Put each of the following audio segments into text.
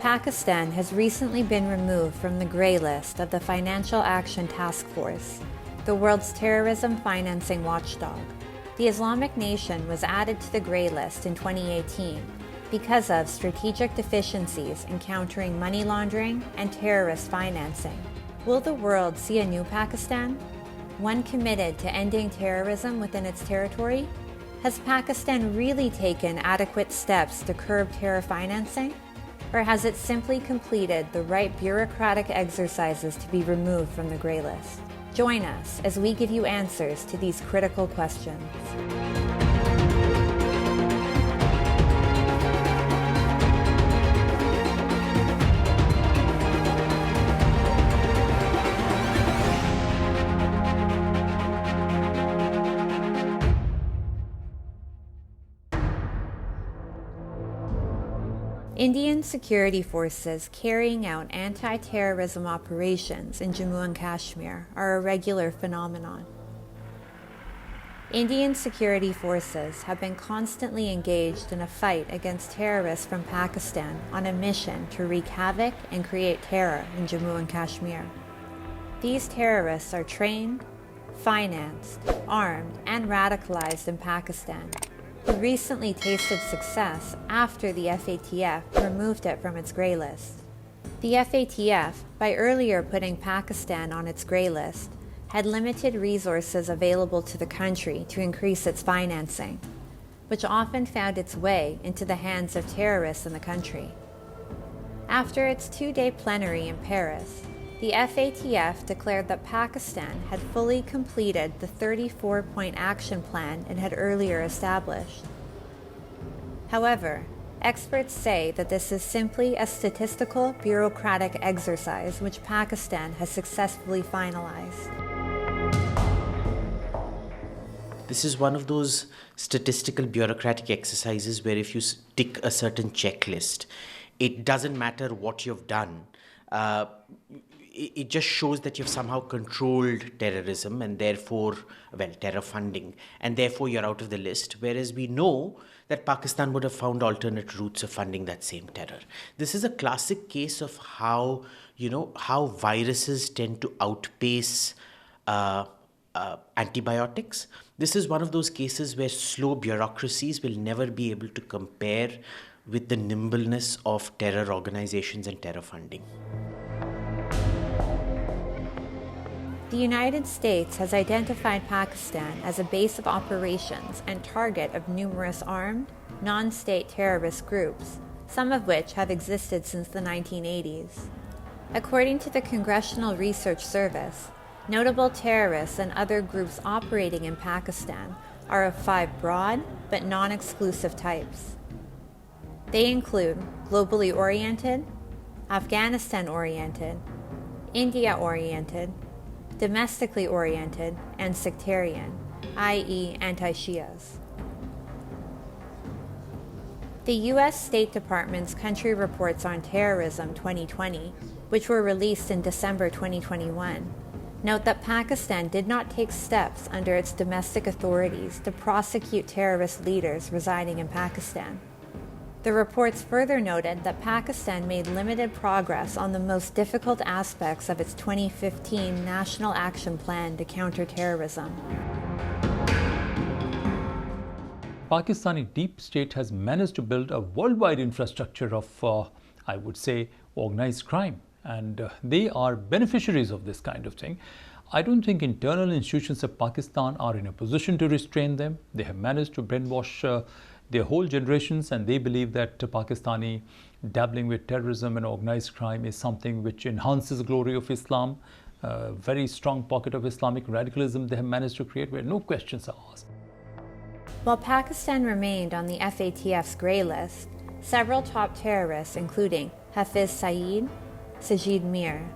Pakistan has recently been removed from the grey list of the Financial Action Task Force, the world's terrorism financing watchdog. The Islamic nation was added to the grey list in 2018 because of strategic deficiencies in countering money laundering and terrorist financing. Will the world see a new Pakistan? One committed to ending terrorism within its territory? Has Pakistan really taken adequate steps to curb terror financing? Or has it simply completed the right bureaucratic exercises to be removed from the grey list? Join us as we give you answers to these critical questions. Indian security forces carrying out anti-terrorism operations in Jammu and Kashmir are a regular phenomenon. Indian security forces have been constantly engaged in a fight against terrorists from Pakistan on a mission to wreak havoc and create terror in Jammu and Kashmir. These terrorists are trained, financed, armed, and radicalized in Pakistan, who recently tasted success after the FATF removed it from its grey list. The FATF, by earlier putting Pakistan on its grey list, had limited resources available to the country to increase its financing, which often found its way into the hands of terrorists in the country. After its two-day plenary in Paris, the FATF declared that Pakistan had fully completed the 34-point action plan it had earlier established. However, experts say that this is simply a statistical bureaucratic exercise which Pakistan has successfully finalized. This is one of those statistical bureaucratic exercises where if you tick a certain checklist, it doesn't matter what you've done. It just shows that you've somehow controlled terrorism and therefore, terror funding, and therefore you're out of the list, whereas we know that Pakistan would have found alternate routes of funding that same terror. This is a classic case of how viruses tend to outpace antibiotics. This is one of those cases where slow bureaucracies will never be able to compare with the nimbleness of terror organizations and terror funding. The United States has identified Pakistan as a base of operations and target of numerous armed, non-state terrorist groups, some of which have existed since the 1980s. According to the Congressional Research Service, notable terrorists and other groups operating in Pakistan are of 5 broad but non-exclusive types. They include globally oriented, Afghanistan-oriented, India-oriented, domestically oriented, and sectarian, i.e. anti-Shias. The U.S. State Department's Country Reports on Terrorism 2020, which were released in December 2021, note that Pakistan did not take steps under its domestic authorities to prosecute terrorist leaders residing in Pakistan. The reports further noted that Pakistan made limited progress on the most difficult aspects of its 2015 National Action Plan to counter terrorism. Pakistani deep state has managed to build a worldwide infrastructure of, I would say, organized crime. And they are beneficiaries of this kind of thing. I don't think internal institutions of Pakistan are in a position to restrain them. They have managed to brainwash their whole generations, and they believe that Pakistani dabbling with terrorism and organized crime is something which enhances the glory of Islam. A very strong pocket of Islamic radicalism they have managed to create where no questions are asked. While Pakistan remained on the FATF's grey list, several top terrorists, including Hafiz Saeed, Sajid Mir,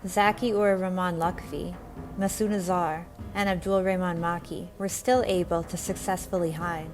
Zaki-ur-Rahman Lakvi, Masood Azhar, and Abdul Rahman Maki, were still able to successfully hide.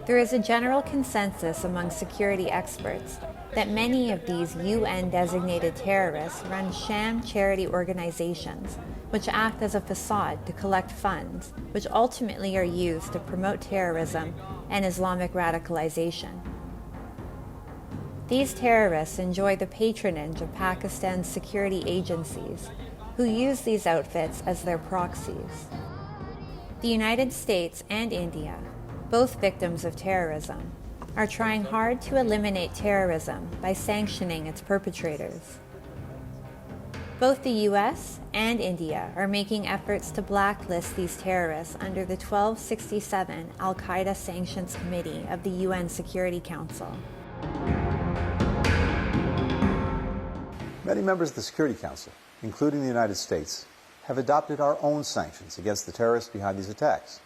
There is a general consensus among security experts that many of these UN-designated terrorists run sham charity organizations which act as a facade to collect funds, which ultimately are used to promote terrorism and Islamic radicalization. These terrorists enjoy the patronage of Pakistan's security agencies, who use these outfits as their proxies. The United States and India, both victims of terrorism, are trying hard to eliminate terrorism by sanctioning its perpetrators. Both the US and India are making efforts to blacklist these terrorists under the 1267 Al-Qaeda Sanctions Committee of the UN Security Council. Many members of the Security Council, including the United States, have adopted our own sanctions against the terrorists behind these attacks.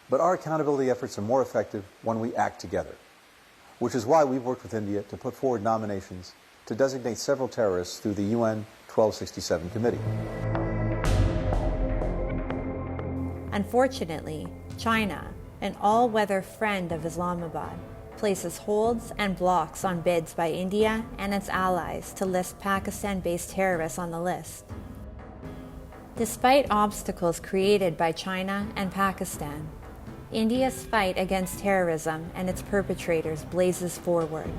But our accountability efforts are more effective when we act together, which is why we've worked with India to put forward nominations to designate several terrorists through the UN 1267 Committee. Unfortunately, China, an all-weather friend of Islamabad, places holds and blocks on bids by India and its allies to list Pakistan-based terrorists on the list. Despite obstacles created by China and Pakistan, India's fight against terrorism and its perpetrators blazes forward.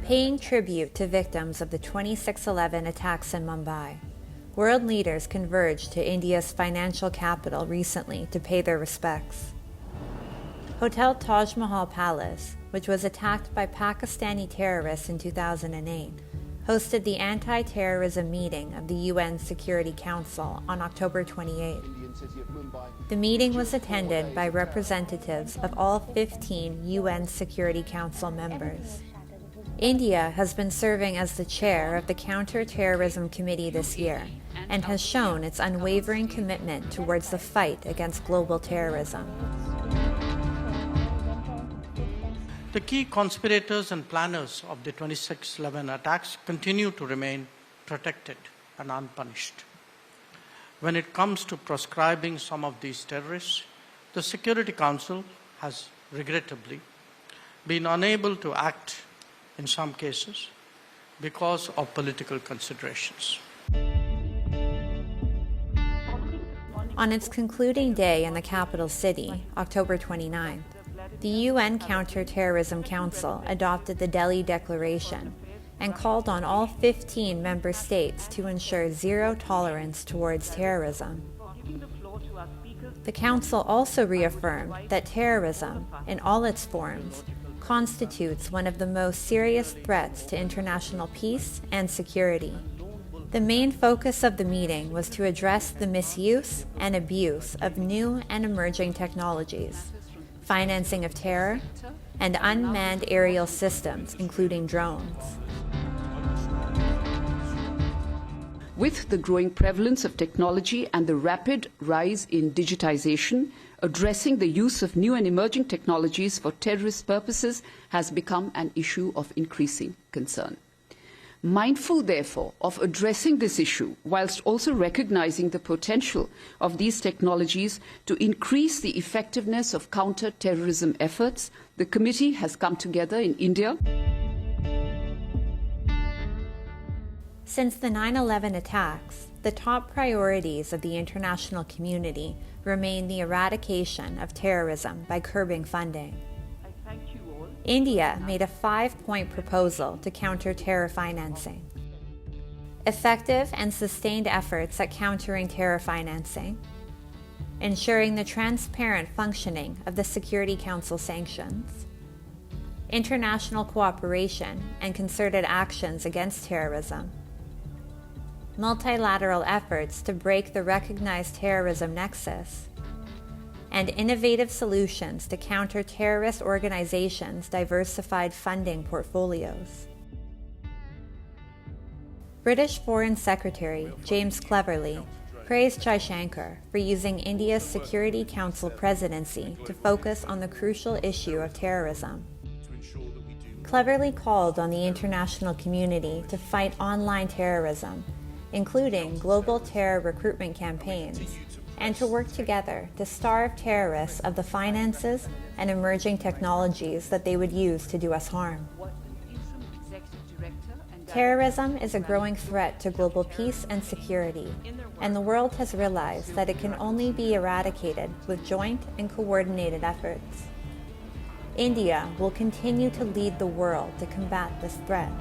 Paying tribute to victims of the 26/11 attacks in Mumbai, world leaders converged to India's financial capital recently to pay their respects. Hotel Taj Mahal Palace, which was attacked by Pakistani terrorists in 2008, hosted the anti-terrorism meeting of the UN Security Council on October 28. The meeting was attended by representatives of all 15 UN Security Council members. India has been serving as the chair of the Counter-Terrorism Committee this year and has shown its unwavering commitment towards the fight against global terrorism. The key conspirators and planners of the 26/11 attacks continue to remain protected and unpunished. When it comes to proscribing some of these terrorists, the Security Council has regrettably been unable to act in some cases because of political considerations. On its concluding day in the capital city, October 29th, the UN Counter-Terrorism Council adopted the Delhi Declaration and called on all 15 member states to ensure zero tolerance towards terrorism. The Council also reaffirmed that terrorism, in all its forms, constitutes one of the most serious threats to international peace and security. The main focus of the meeting was to address the misuse and abuse of new and emerging technologies, financing of terror, and unmanned aerial systems, including drones. With the growing prevalence of technology and the rapid rise in digitization, addressing the use of new and emerging technologies for terrorist purposes has become an issue of increasing concern. Mindful, therefore, of addressing this issue, whilst also recognizing the potential of these technologies to increase the effectiveness of counter-terrorism efforts, the committee has come together in India. Since the 9/11 attacks, the top priorities of the international community remain the eradication of terrorism by curbing funding. India made a 5-point proposal to counter terror financing. Effective and sustained efforts at countering terror financing, ensuring the transparent functioning of the Security Council sanctions, international cooperation and concerted actions against terrorism, multilateral efforts to break the recognized terrorism nexus, and innovative solutions to counter terrorist organizations' diversified funding portfolios. British Foreign Secretary James Cleverly praised Jaishankar for using India's Security Council presidency to focus on the crucial issue of terrorism. Cleverly called on the international community to fight online terrorism, including global terror recruitment campaigns, and to work together to starve terrorists of the finances and emerging technologies that they would use to do us harm. Terrorism is a growing threat to global peace and security, and the world has realized that it can only be eradicated with joint and coordinated efforts. India will continue to lead the world to combat this threat.